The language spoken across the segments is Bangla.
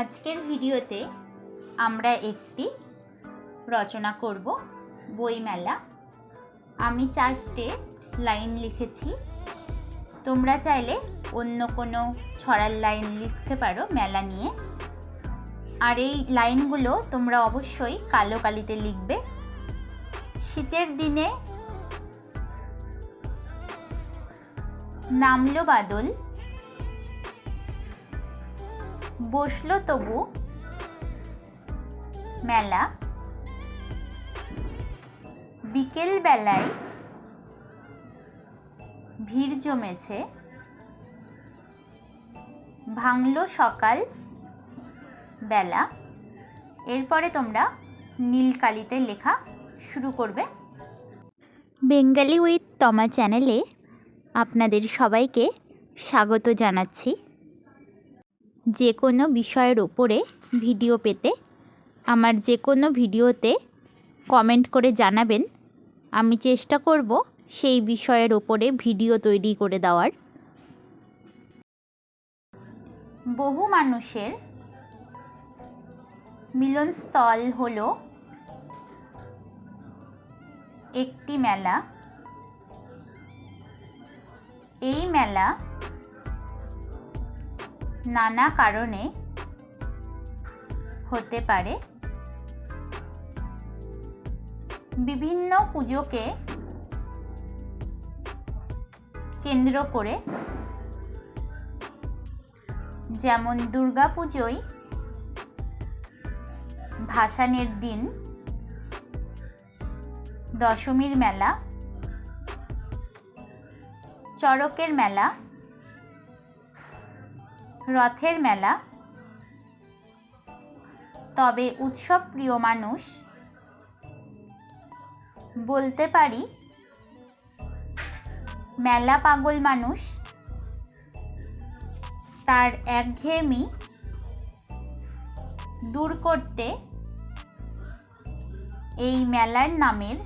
আজকের ভিডিওতে আমরা একটি রচনা করব বইমেলা। আমি 4টে লাইন লিখেছি, তোমরা চাইলে অন্য কোনো ছড়ার লাইন লিখতে পারো মেলা নিয়ে। আর এই লাইনগুলো তোমরা অবশ্যই কালো কালিতে লিখবে। শীতের দিনে নামলো বাদল, বসলো তবু মেলা। বিকেল বেলায় ভিড় জমেছে, ভাঙলো সকাল বেলা। এরপরে তোমরা নীল কালিতে লেখা শুরু করবে। বেঙ্গলি উইথ তমা চ্যানেলে আপনাদের সবাইকে স্বাগত জানাচ্ছি। যে কোনো বিষয়ের ওপরে ভিডিও পেতে আমার যে কোনো ভিডিওতে কমেন্ট করে জানাবেন, আমি চেষ্টা করব সেই বিষয়ের ওপরে ভিডিও তৈরি করে দেওয়ার। বহু মানুষের মিলনস্থল হলো একটি মেলা। এই মেলা নানা কারণে হতে পারে। বিভিন্ন পুজোকে কেন্দ্র করে, যেমন দুর্গা পুজোয় ভাসানের দিন দশমীর মেলা, চড়কের মেলা, রথের মেলা। তবে উৎসব প্রিয় মানুষ বলতে পারি মেলা পাগল মানুষ তার একঘেয়েমি দূর করতে এই মেলার নামের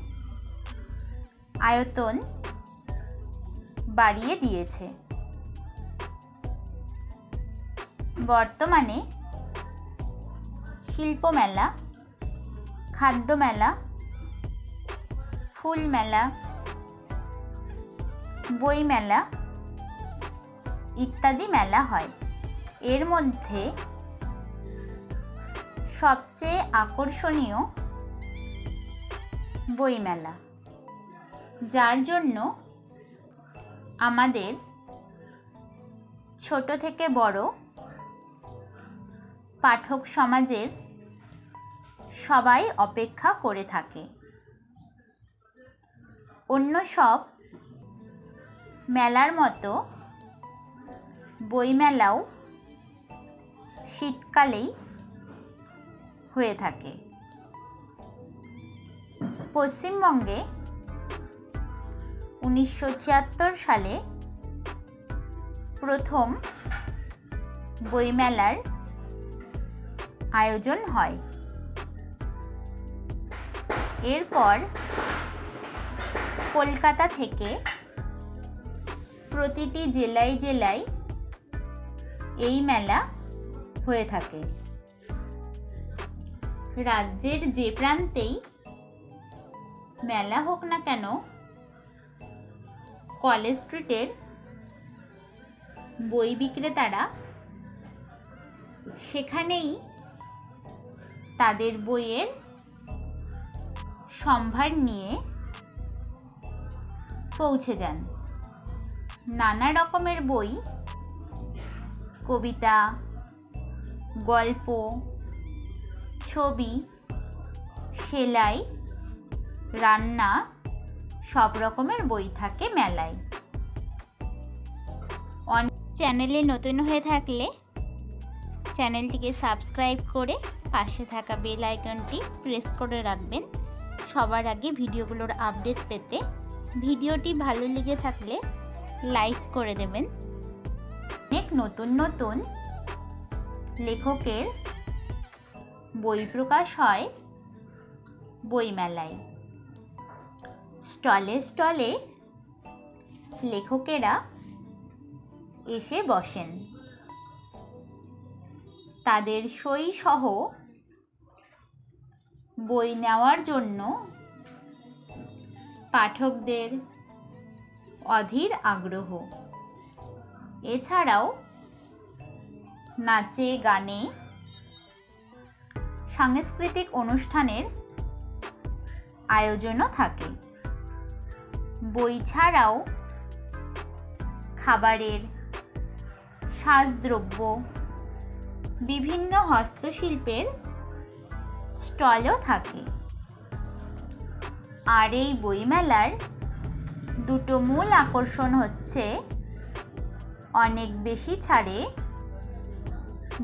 আয়তন বাড়িয়ে দিয়েছে। বর্তমানে শিল্প মেলা, খাদ্য মেলা, ফুল মেলা, বই মেলা ইত্যাদি মেলা হয়। এর মধ্যে সবচেয়ে আকর্ষণীয় বই মেলা, যার জন্য আমাদের ছোট থেকে বড় পাঠক সমাজের সবাই অপেক্ষা করে থাকে। অন্য সব মেলার মতো বইমেলাও শীতকালেই হয়ে থাকে। পশ্চিমবঙ্গে 1976 সালে প্রথম বইমেলার আয়োজন হয়। এরপর কলকাতা থেকে প্রতিটি জেলায় জেলায় এই মেলা হয়ে থাকে। রাজ্যের যে প্রান্তেই মেলা হোক না কেন, কলেজ স্ট্রিটের বই বিক্রেতারা সেখানেই তাদের বইয়ের সম্ভার নিয়ে পৌঁছে যান। নানা রকমের বই, কবিতা, গল্প, ছবি, সেলাই, রান্না, সব রকমের বই থাকে মেলায়। চ্যানেলে নতুন হয়ে থাকলে চ্যানেলটিকে সাবস্ক্রাইব করে পাশে থাকা বেল আইকনটি প্রেস করে রাখবেন সবার আগে ভিডিওগুলোর আপডেট পেতে। ভিডিওটি ভালো লেগে থাকলে লাইক করে দেবেন। অনেক নতুন নতুন লেখকের বই প্রকাশ হয় বইমেলায়। স্টলে স্টলে লেখকেরা এসে বসেন। তাদের সই সহ বই নেওয়ার জন্য পাঠকদের অধীর আগ্রহ। এছাড়াও নাচে গানে সাংস্কৃতিক অনুষ্ঠানের আয়োজনও থাকে। বই ছাড়াও খাবারের, সাজদ্রব্য, বিভিন্ন হস্তশিল্পের স্টলও থাকে। আর এই বইমেলার দুটো মূল আকর্ষণ হচ্ছে অনেক বেশি ছাড়ে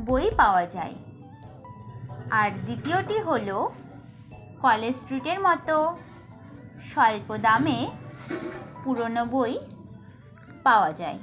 বই পাওয়া যায়, আর দ্বিতীয়টি হলো কলেজ স্ট্রিটের মতো স্বল্প দামে পুরনো বই পাওয়া যায়।